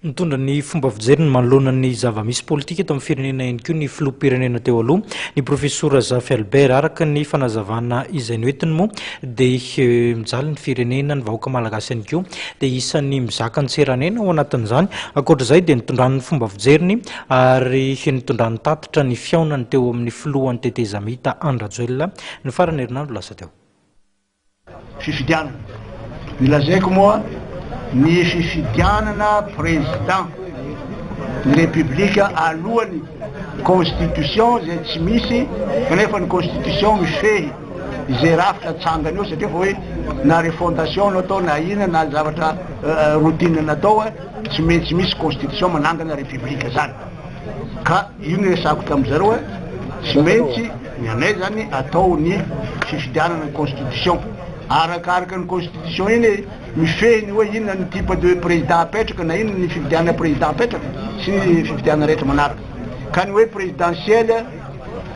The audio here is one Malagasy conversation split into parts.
Nitondra ny fomba fijeriny manoloana ny zava-misy politika eto amin'ny firenena ihany koa ny filoham-pirenena teo aloha ny profesora Zafy Albert araka ny fanazavana izay noentiny moa dia mijaly ny firenena ny vahoaka malagasy ihany koa dia isan'ny mizaka ny tseranena ao anatin'izany ankoatr'izay dia nitondrany fomba fijeriny ary nitondrany tatitra ny fiaonany teo amin'ny filohan'ny teteza mita Andry Rajoelina ny farany herinandro lasa teo. Fifidianana nilazaiko moa ny fifidianana président ny république alohan'ny constitution zay tsy misy kanefa ny constitution mifehy izay rafitra tsangany eo satria fa hoe na refondation natao na ina na zavatra routine natao tsy maintsy misy constitution manangana république zany ka io ny resako tam'zareo tsy maintsy ny anay zany atao ny fifidianana ny constitution arakaraka ny constitution iny mifehiny hoe inona ny type de président apetraka na inona ny fifidiana président apetraka sy ny fifidiana rehetra manaraka ka ny hoe présidentielle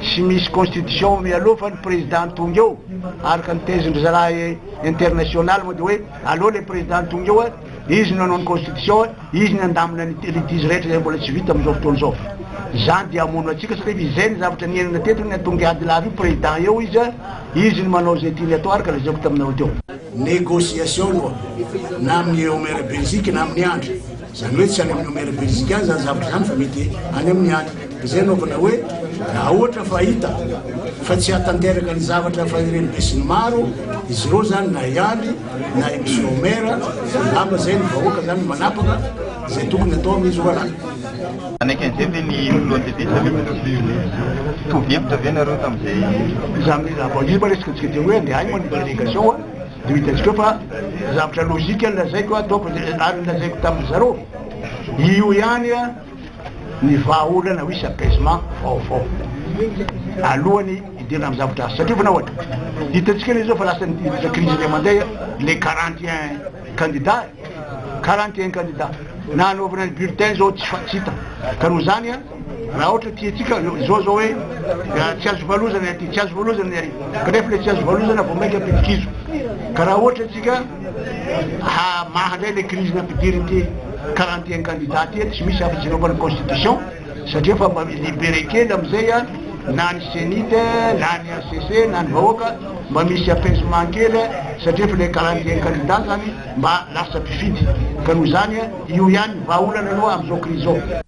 tsy misy constitution mialoha fa ny président tonga eo araka ny tezindry zaraha international moa de hoe aloha le président tonga eo izy nanao ny constitution izy ny andamina ny litige rehetra zay mbola tsy vita am'izao fotoana zao zany dia amono atsika satria izay ny zavatra nienina teto ny atonga ady lavy président eo izy ny manao zay tiany atao araka lazako taminareo teo négociation loa na amin'ny Omer Belgique na amin'ny andry zany hoe tsy any amin'ny Omer Belgique any zany zavatra zany fa mety any amin'ny andry izay naovana hoe na ohatra fa hita fa tsy hatanteraka ny zavatra fa ireny besiny maro izy reo zany na iandry na monsieur Omer lamba zay ny vahoaka zany manapaka zay tokony atao amin'izy raha anak'izay dia ny lohan'ny teteza tovianareo tamin'izay izy mba resaka dia hoe andeha any moa ny délégation dia hitantsika fa zavatra logika ny lazaiko ataoko ary ny lazaiko tamin'ny zareo io ihany ny vahaolana hoisy apaisement vaovao alohany hidirana amin'ny zavatra azy satria fa na ohatra hitantsika le zao fa lasa ny crise le mandeha les 41 candidats 41 candidats na anaovana ny bulletin zao tsy hita ka noho zany raha ohatra tiatsika zao hoe tsy azo valozana aty tsy azo valozana ny ary kanefa le tsy azo valozana vao maika ampidikizo ka raha ohatra atsika mahandray le crise nampidiriny ty 41 candidat ty tsy misy afa-tsy naovana constitution satria fa mba libéré kely amizay na ny sénite na ny ACC na ny vahoaka mba misy apaisement kely satria fa le 41 candidat zany mba lasa mpifidy ka noho zany io ihany vahaolana aloha am'izao crise zao